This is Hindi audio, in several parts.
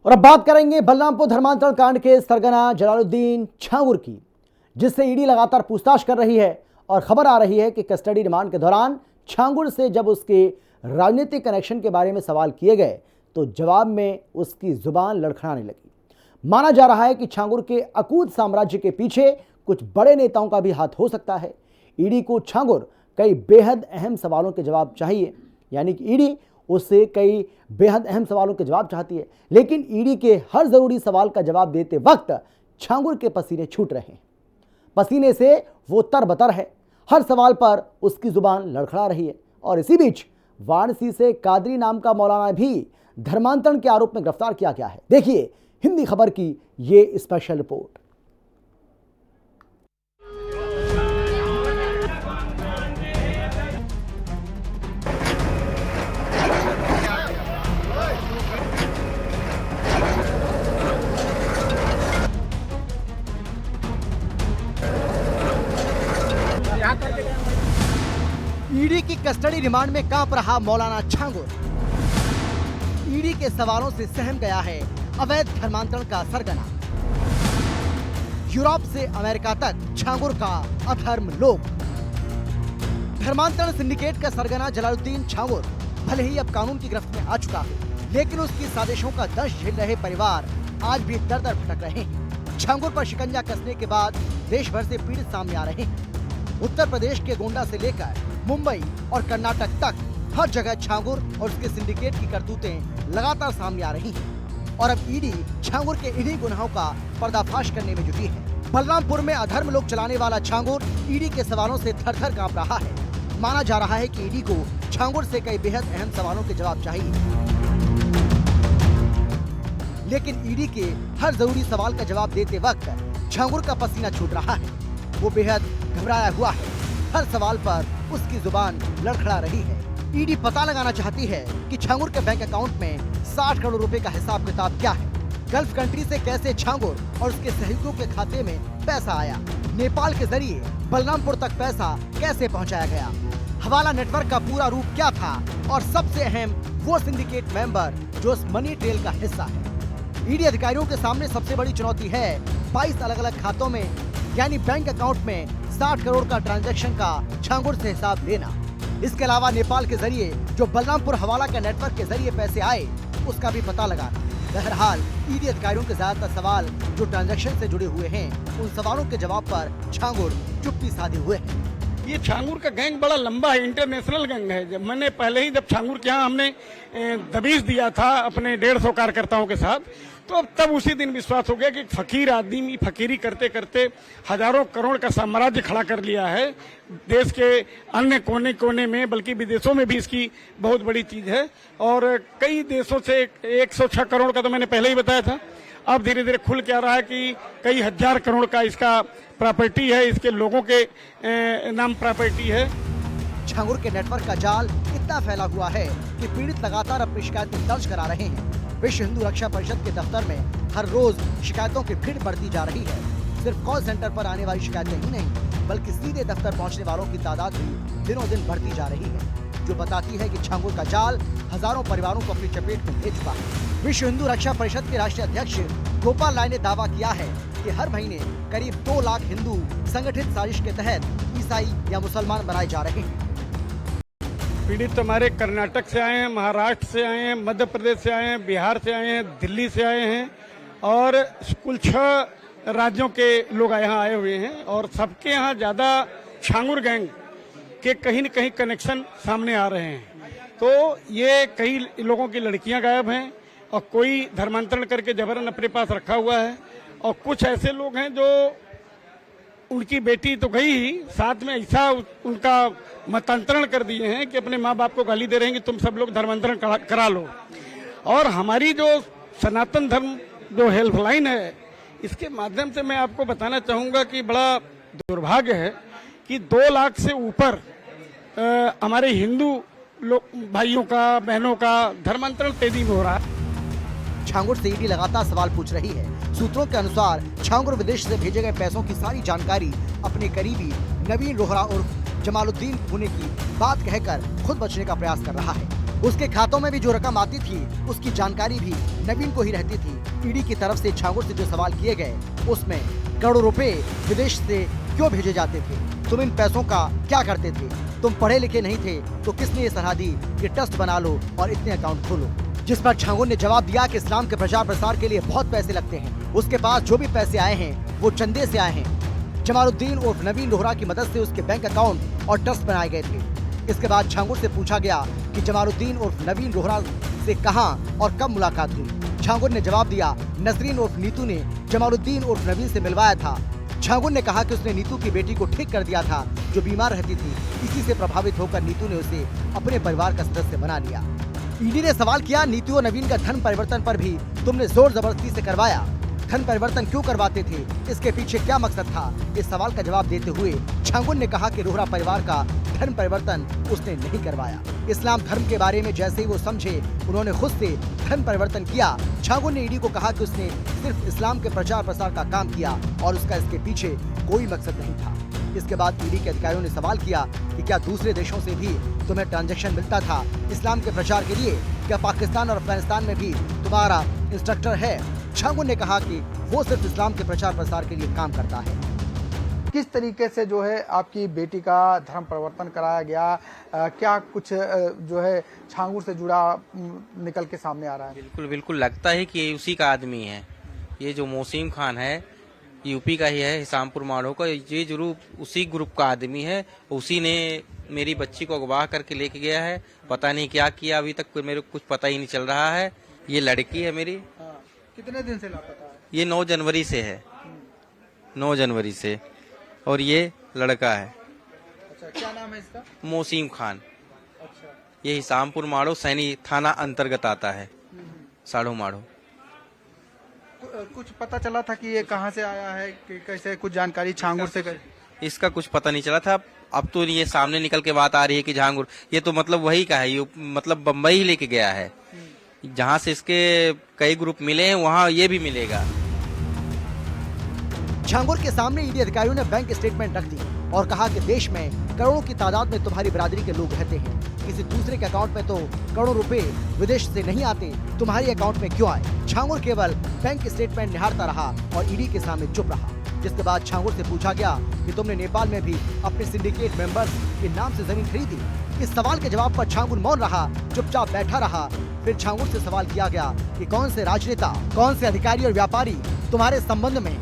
और अब बात करेंगे बलरामपुर धर्मांतरण कांड के सरगना जलालुद्दीन छांगुर की, जिससे ईडी लगातार पूछताछ कर रही है। और खबर आ रही है कि कस्टडी रिमांड के दौरान छांगुर से जब उसके राजनीतिक कनेक्शन के बारे में सवाल किए गए तो जवाब में उसकी जुबान लड़खड़ाने लगी। माना जा रहा है कि छांगुर के अकूत साम्राज्य के पीछे कुछ बड़े नेताओं का भी हाथ हो सकता है। ईडी को छांगुर कई बेहद अहम सवालों के जवाब चाहिए, यानी कि ईडी उससे कई बेहद अहम सवालों के जवाब चाहती है, लेकिन ईडी के हर जरूरी सवाल का जवाब देते वक्त छांगुर के पसीने छूट रहे हैं। पसीने से वो तरबतर है, हर सवाल पर उसकी जुबान लड़खड़ा रही है। और इसी बीच वाराणसी से कादरी नाम का मौलाना भी धर्मांतरण के आरोप में गिरफ्तार किया गया है। देखिए हिंदी खबर की ये स्पेशल रिपोर्ट। ईडी की कस्टडी रिमांड में कांप रहा मौलाना छांगुर। ईडी के सवालों से सहम गया है अवैध धर्मांतरण का सरगना। यूरोप से अमेरिका तक छांगुर का अधर्म लोक। धर्मांतरण सिंडिकेट का सरगना जलालुद्दीन छांगुर भले ही अब कानून की गिरफ्त में आ चुका है, लेकिन उसकी साजिशों का दंश झेल रहे परिवार आज भी दर दर भटक रहे हैं। छांगुर पर शिकंजा कसने के बाद देश भर से पीड़ित सामने आ रहे हैं। उत्तर प्रदेश के गोंडा से लेकर मुंबई और कर्नाटक तक हर जगह छांगुर और उसके सिंडिकेट की करतूतें लगातार सामने आ रही हैं। और अब ईडी छांगुर के इन्हीं गुनाहों का पर्दाफाश करने में जुटी है। बलरामपुर में अधर्म लोग चलाने वाला छांगुर ईडी के सवालों से थर-थर कांप रहा है। माना जा रहा है कि ईडी को छांगुर से कई बेहद अहम सवालों के जवाब चाहिए, लेकिन ईडी के हर जरूरी सवाल का जवाब देते वक्त छांगुर का पसीना छूट रहा है। वो बेहद घबराया हुआ है, हर सवाल पर उसकी जुबान लड़खड़ा रही है। ईडी पता लगाना चाहती है कि छांगुर के बैंक अकाउंट में 60 करोड़ रुपए का हिसाब किताब क्या है। गल्फ कंट्री से कैसे छांगुर और उसके सहयोगियों के खाते में पैसा आया, नेपाल के जरिए बलरामपुर तक पैसा कैसे पहुंचाया गया, हवाला नेटवर्क का पूरा रूप क्या था, और सबसे अहम वो सिंडिकेट मेंबर जो उस मनी ट्रेल का हिस्सा है। ईडी अधिकारियों के सामने सबसे बड़ी चुनौती है 22 अलग अलग खातों में यानी बैंक अकाउंट में 60 करोड़ का ट्रांजैक्शन का छांगुर से हिसाब लेना। इसके अलावा नेपाल के जरिए जो बलरामपुर हवाला के नेटवर्क के जरिए पैसे आए उसका भी पता लगाना। बहरहाल ईडी अधिकारियों के ज्यादातर सवाल जो ट्रांजैक्शन से जुड़े हुए हैं, उन सवालों के जवाब पर छांगुर चुप्पी साधे हुए हैं। ये छांगुर का गैंग बड़ा लंबा है, इंटरनेशनल गैंग है। जब मैंने पहले ही जब छांगुर के यहाँ हमने दबीश दिया था अपने 150 कार्यकर्ताओं के साथ, तो तब उसी दिन विश्वास हो गया कि फकीर आदमी फकीरी करते करते हजारों करोड़ का साम्राज्य खड़ा कर लिया है। देश के अन्य कोने कोने में बल्कि विदेशों में भी इसकी बहुत बड़ी चीज है। और कई देशों से 106 करोड़ का तो मैंने पहले ही बताया था। अब धीरे धीरे खुल के आ रहा है कि कई हजार करोड़ का इसका प्रॉपर्टी है, इसके लोगों के नाम प्रॉपर्टी है। छांगुर के नेटवर्क का जाल इतना फैला हुआ है कि पीड़ित लगातार अपनी शिकायतें दर्ज करा रहे हैं। विश्व हिंदू रक्षा परिषद के दफ्तर में हर रोज शिकायतों की भीड़ बढ़ती जा रही है। सिर्फ कॉल सेंटर पर आने वाली शिकायतें ही नहीं, बल्कि सीधे दफ्तर पहुंचने वालों की तादाद भी दिनों दिन बढ़ती जा रही है, जो बताती है कि छांगुर का जाल हजारों परिवारों को अपनी चपेट में ले चुका है। विश्व हिंदू रक्षा परिषद के राष्ट्रीय अध्यक्ष गोपाल राय ने दावा किया है कि हर महीने करीब 2 लाख हिंदू संगठित साजिश के तहत ईसाई या मुसलमान बनाए जा रहे हैं। पीड़ित हमारे कर्नाटक से आए हैं, महाराष्ट्र से आए हैं, मध्य प्रदेश से आए हैं, बिहार से आए हैं, दिल्ली से आए हैं और कुल 6 राज्यों के लोग यहाँ आए हुए हैं। और सबके यहाँ ज्यादा छांगुर गैंग के कहीं न कहीं कनेक्शन सामने आ रहे हैं। तो ये कई लोगों की लड़कियां गायब हैं और कोई धर्मांतरण करके जबरन अपने पास रखा हुआ है, और कुछ ऐसे लोग हैं जो उनकी बेटी तो गई ही, साथ में ऐसा उनका मतांतरण कर दिए हैं कि अपने माँ बाप को गाली दे रहे हैं कि तुम सब लोग धर्मांतरण करा लो। और हमारी जो सनातन धर्म जो हेल्पलाइन है, इसके माध्यम से मैं आपको बताना चाहूंगा कि बड़ा दुर्भाग्य है कि 2 लाख से ऊपर हमारे हिंदू भाइयों का, बहनों का धर्मांतरण तेजी में हो रहा है। छांगुर से ईडी लगातार सवाल पूछ रही है। सूत्रों के अनुसार छांगुर विदेश से भेजे गए पैसों की सारी जानकारी अपने करीबी नवीन रोहरा उर्फ जमालुद्दीन होने की बात कहकर खुद बचने का प्रयास कर रहा है। उसके खातों में भी जो रकम आती थी उसकी जानकारी भी नवीन को ही रहती थी। ईडी की तरफ से छांगुर से जो सवाल किए गए उसमें करोड़ों रुपए विदेश से क्यों भेजे जाते थे, तुम इन पैसों का क्या करते थे, तुम पढ़े लिखे नहीं थे तो किसने ये सलाह दी कि ट्रस्ट बना लो और इतने अकाउंट खोलो। जिस पर छांगुर ने जवाब दिया कि इस्लाम के प्रचार प्रसार के लिए बहुत पैसे लगते हैं, उसके पास जो भी पैसे आए हैं वो चंदे से आए हैं। जमालुद्दीन उर्फ नवीन रोहरा की मदद से उसके बैंक अकाउंट और ट्रस्ट बनाए गए थे। इसके बाद छांगुर से पूछा गया कि जमालुद्दीन उर्फ नवीन रोहरा से कहां और कब मुलाकात हुई। छांगुर ने जवाब दिया, नसरीन उर्फ नीतू ने जमालुद्दीन उर्फ नवीन से मिलवाया था। छांगुर ने कहा कि उसने नीतू की बेटी को ठीक कर दिया था जो बीमार रहती थी। इसी से प्रभावित होकर नीतू ने उसे अपने परिवार का सदस्य बना लिया। ईडी ने सवाल किया, नीतू और नवीन का धन परिवर्तन पर भी तुमने जोर जबरदस्ती से करवाया, धन परिवर्तन क्यों करवाते थे, इसके पीछे क्या मकसद था। इस सवाल का जवाब देते हुए छांगुर ने कहा कि रोहरा परिवार का धन परिवर्तन उसने नहीं करवाया। इस्लाम धर्म के बारे में जैसे ही वो समझे उन्होंने खुद से धन परिवर्तन किया। छांगुर ने ईडी को कहा कि उसने सिर्फ इस्लाम के प्रचार प्रसार का काम किया और उसका इसके पीछे कोई मकसद नहीं था। इसके बाद ईडी के अधिकारियों ने सवाल किया कि क्या दूसरे देशों से भी तुम्हें ट्रांजैक्शन मिलता था इस्लाम के प्रचार के लिए, क्या पाकिस्तान और अफगानिस्तान में भी तुम्हारा इंस्ट्रक्टर है। छांगुर ने कहा कि वो सिर्फ इस्लाम के प्रचार प्रसार के लिए काम करता है। किस तरीके से जो है आपकी बेटी का धर्म परिवर्तन कराया गया, क्या कुछ जो है छांगुर से जुड़ा निकल के सामने आ रहा है? बिल्कुल बिल्कुल लगता है कि ये उसी का आदमी है। ये जो मोसीम खान है यूपी का ही है, हिसामपुर माड़ो का, ये जरूर उसी ग्रुप का आदमी है। उसी ने मेरी बच्ची को अगवा करके लेके गया है, पता नहीं क्या किया, अभी तक मेरे को कुछ पता ही नहीं चल रहा है। ये लड़की है मेरी। कितने दिन से लापता है? ये 9 जनवरी से है, 9 जनवरी से, और ये लड़का है। अच्छा, क्या नाम है इसका? मोसीम खान। अच्छा, ये हिसामपुर माड़ो सैनी थाना अंतर्गत आता है, साढ़ो माड़ो। कुछ पता चला था कि ये कहाँ से आया है, कि कैसे, कुछ जानकारी छांगुर से इसका कुछ पता नहीं चला था। अब तो ये सामने निकल के बात आ रही है कि छांगुर, ये तो मतलब वही का है, ये मतलब बम्बई ही लेके गया है। जहाँ से इसके कई ग्रुप मिले हैं वहाँ ये भी मिलेगा। छांगुर के सामने ईडी अधिकारियों ने बैंक स्टेटमेंट रख दी और कहा कि देश में करोड़ों की तादाद में तुम्हारी बिरादरी के लोग रहते हैं, किसी दूसरे के अकाउंट में तो करोड़ों रुपए विदेश से नहीं आते, तुम्हारे अकाउंट में क्यों आए। छांगुर केवल बैंक स्टेटमेंट निहारता रहा और ईडी के सामने चुप रहा। जिसके बाद छांगुर से पूछा गया कि तुमने नेपाल में भी अपने सिंडिकेट मेंबर्स के नाम से जमीन खरीदी। इस सवाल के जवाब पर छांगुर मौन रहा, चुपचाप बैठा रहा। फिर छांगुर से सवाल किया गया कि कौन से राजनेता, कौन से अधिकारी और व्यापारी तुम्हारे संबंध में,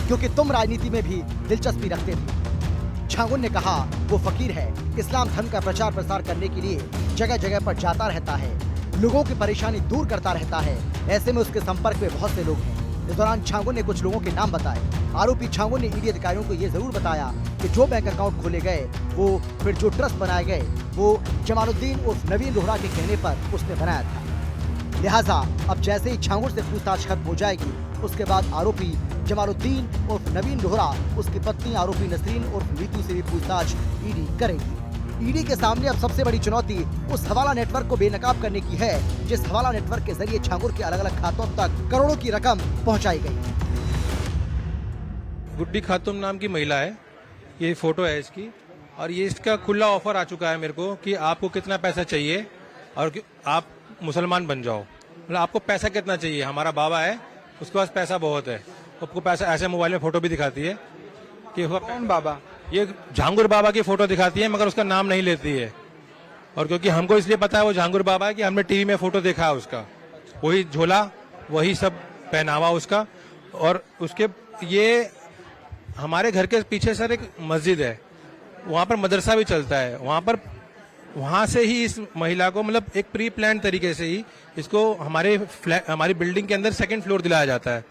क्योंकि तुम राजनीति में भी दिलचस्पी रखते थे। छांगुर ने कहा वो फकीर है, इस्लाम धर्म का प्रचार प्रसार करने के लिए जगह जगह पर जाता रहता है, लोगों की परेशानी दूर करता रहता है, ऐसे में उसके संपर्क में बहुत से लोग हैं। इस दौरान छांगुर ने कुछ लोगों के नाम बताए। आरोपी छांगुर ने ईडी अधिकारियों को ये जरूर बताया कि जो बैंक अकाउंट खोले गए वो फिर जो ट्रस्ट बनाए गए वो जमालुद्दीन उर्फ नवीन रोहरा के कहने पर उसने बनाया था। लिहाजा अब जैसे ही छांगुर से पूछताछ खत्म हो जाएगी उसके बाद आरोपी जमालुद्दीन उर्फ नवीन रोहरा, उसकी पत्नी आरोपी नसरीन उर्फ नीतू से भी पूछताछ ईडी करेगी। ईडी के सामने अब सबसे बड़ी चुनौती उस हवाला नेटवर्क को बेनकाब करने की है जिस हवाला नेटवर्क के जरिए छांगुर के अलग अलग खातों तक करोड़ों की रकम पहुंचाई गई। गुड्डी खातून नाम की महिला है, ये फोटो है इसकी, और ये इसका खुला ऑफर आ चुका है मेरे को कि आपको कितना पैसा चाहिए और आप मुसलमान बन जाओ। मतलब आपको पैसा कितना चाहिए, हमारा बाबा है उसके पास पैसा बहुत है, आपको पैसा, ऐसे मोबाइल में फोटो भी दिखाती है कि कौन बाबा, ये झांगुर बाबा की फोटो दिखाती है मगर उसका नाम नहीं लेती है। और क्योंकि हमको इसलिए पता है वो झांगुर बाबा है कि हमने टीवी में फोटो देखा है उसका, वही झोला वही सब पहनावा उसका। और उसके ये हमारे घर के पीछे सर एक मस्जिद है, वहाँ पर मदरसा भी चलता है, वहाँ से ही इस महिला को मतलब एक प्री प्लान तरीके से ही इसको हमारी बिल्डिंग के अंदर 2nd फ्लोर दिलाया जाता है।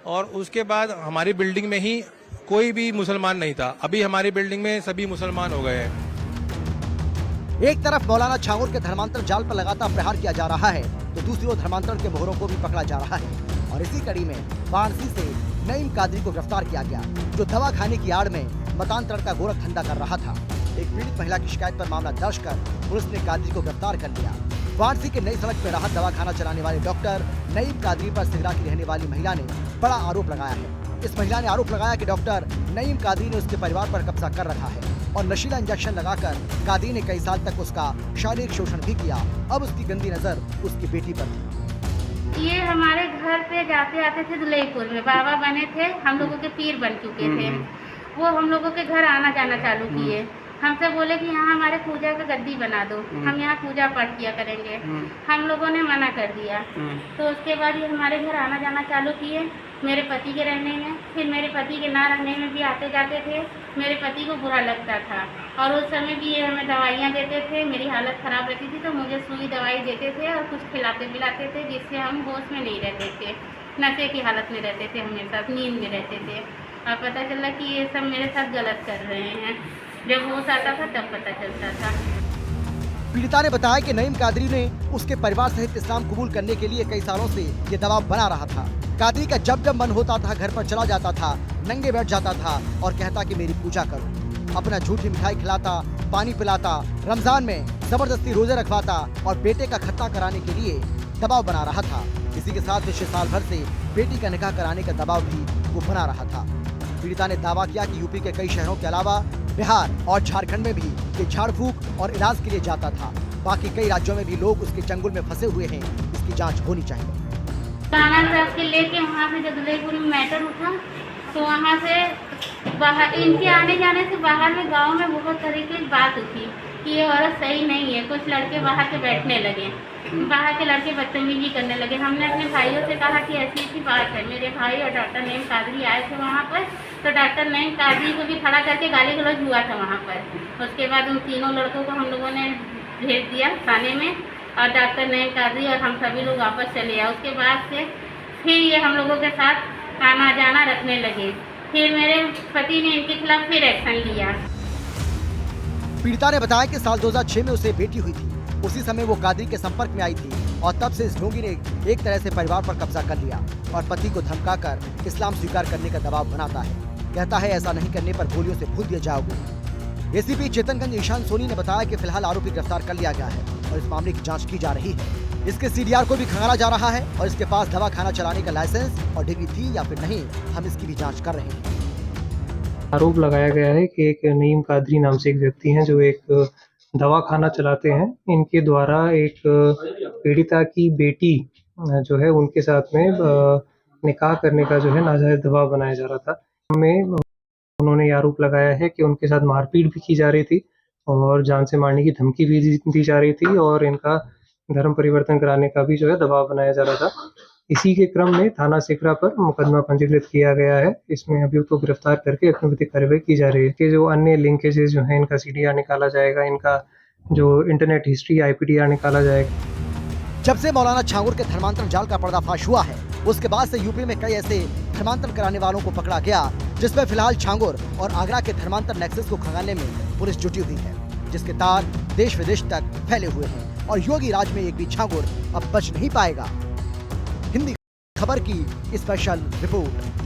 और उसके बाद हमारी बिल्डिंग में ही कोई भी मुसलमान नहीं था, अभी हमारी बिल्डिंग में सभी मुसलमान हो गए हैं। एक तरफ मौलाना छांगुर के धर्मांतर जाल पर लगातार प्रहार किया जा रहा है तो दूसरी ओर धर्मांतरण के मोहरों को भी पकड़ा जा रहा है। और इसी कड़ी में वाराणसी से नईम कादरी को गिरफ्तार किया गया जो दवा खाने की आड़ में मतांतरण का गोरख धंधा कर रहा था। एक पीड़ित महिला की शिकायत पर मामला दर्ज कर पुलिस ने कादरी को गिरफ्तार कर लिया। वाराणसी के नई सड़क पर राहत दवाखाना चलाने वाले डॉक्टर नईम कादरी पर सिगरा की रहने वाली महिला ने बड़ा आरोप लगाया है। इस महिला ने आरोप लगाया कि डॉक्टर नईम कादरी ने उसके परिवार पर कब्जा कर रखा है। और नशीला इंजेक्शन लगाकर कादरी ने कई साल तक उसका शारीरिक शोषण भी किया। अब उसकी गंदी नजर उसकी बेटी पर थी। ये हमारे घर पे जाते आते थे दुलईपुर में, बाबा बने थे, हम लोगों के पीर बन चुके थे। वो हम लोगों के घर आना जाना चालू किए। हमसे बोले कि यहाँ हमारे पूजा का गद्दी बना दो, हम यहाँ पूजा पाठ किया करेंगे। हम लोगों ने मना कर दिया। तो उसके बाद ये हमारे घर आना जाना चालू किए, मेरे पति के रहने में। फिर मेरे पति के ना रहने में भी आते जाते थे। मेरे पति को बुरा लगता था और उस समय भी ये हमें दवाइयाँ देते थे। मेरी हालत ख़राब रहती थी तो मुझे सुई दवाई देते थे और कुछ खिलाते पिलाते थे, जिससे हम होश में नहीं रहते थे, नशे की हालत में रहते थे, हमेशा नींद में रहते थे। और पता चला कि ये सब मेरे साथ गलत कर रहे हैं। जब होश आता था तब पता चलता था। पीड़िता ने बताया कि नईम कादरी ने उसके परिवार सहित इस्लाम कबूल करने के लिए कई सालों से ये दबाव बना रहा था। कादरी का जब जब मन होता था घर पर चला जाता था, नंगे बैठ जाता था और कहता कि मेरी पूजा करो। अपना झूठी मिठाई खिलाता, पानी पिलाता, रमजान में जबरदस्ती रोजे रखवाता और बेटे का खत्ता कराने के लिए दबाव बना रहा था। इसी के साथ पिछले साल भर से बेटी का निकाह कराने का दबाव भी वो बना रहा था। पीड़िता ने दावा किया कि यूपी के कई शहरों के अलावा बिहार और झारखंड में भी ये झाड़ फूक और इलाज के लिए जाता था। बाकी कई राज्यों में भी लोग उसके चंगुल में फंसे हुए हैं। इसकी जांच होनी चाहिए। थाना साहब के लेके वहाँ से जब दुलईपुर में मैटर उठा तो वहाँ से बाहर इनके आने जाने से बाहर में गांव में बहुत तरीके की बात उठी कि ये औरत सही नहीं है। कुछ लड़के बाहर के बैठने लगे, बाहर के लड़के बदतमीजी करने लगे। हमने अपने भाइयों से कहा कि ऐसी ऐसी बात है। मेरे भाई और डॉक्टर नईम कादरी आए थे वहाँ पर, तो डॉक्टर नईम कादरी को भी खड़ा करके गाली गलौज हुआ था वहाँ पर। उसके बाद उन तीनों लड़कों को हम लोगों ने भेज दिया थाने में और डॉक्टर नईम कादरी और हम सभी लोग वापस चले आए। उसके बाद से फिर ये हम लोगों के साथ आना जाना रखने लगे। फिर मेरे पति ने इनके खिलाफ फिर एक्शन लिया। पीड़िता ने बताया कि साल 2006 में उसे बेटी हुई थी। उसी समय वो कादरी के संपर्क में आई थी और तब से इस ढोंगी ने एक तरह से परिवार पर कब्जा कर लिया और पति को धमकाकर इस्लाम स्वीकार करने का दबाव बनाता है। कहता है ऐसा नहीं करने पर गोलियों से भून दिए जाओगे। एसीपी चेतनगंज ईशान सोनी ने बताया कि फिलहाल आरोपी गिरफ्तार कर लिया गया है और इस मामले की जांच की जा रही है। इसके सीडीआर को भी खंगाला जा रहा है और इसके पास दवा खाना चलाने का लाइसेंस और डिग्री थी या फिर नहीं, हम इसकी भी जांच कर रहे हैं। आरोप लगाया गया है कि एक नईम कादरी नाम से एक व्यक्ति हैं जो एक दवा खाना चलाते हैं। इनके द्वारा एक पीड़िता की बेटी जो है उनके साथ में निकाह करने का जो है नाजायज दबाव बनाया जा रहा था। हमें उन्होंने आरोप लगाया है कि उनके साथ मारपीट भी की जा रही थी और जान से मारने की धमकी भी दी जा रही थी और इनका धर्म परिवर्तन कराने का भी जो है दबाव बनाया जा रहा था। इसी के क्रम में थाना सिकरा पर मुकदमा पंजीकृत किया गया है। इसमें अभियुक्त को गिरफ्तार करके अग्निविधिक कार्रवाई की जा रही है कि जो अन्य लिंकेजेस जो हैं इनका सीडीआर निकाला जाएगा, इनका जो इंटरनेट हिस्ट्री आईपीडीआर निकाला जाएगा। जब से मौलाना छांगुर के धर्मांतरण जाल का पर्दाफाश हुआ है उसके बाद से यूपी में कई ऐसे धर्मांतरण कराने वालों को पकड़ा गया, जिसमें फिलहाल छांगुर और आगरा के धर्मांतर नेक्सस को खंगालने में पुलिस जुटी हुई है, जिसके तार देश विदेश तक फैले हुए हैं और योगी राज में एक भी छांगुर अब बच नहीं पाएगा। हिंदी खबर की स्पेशल रिपोर्ट।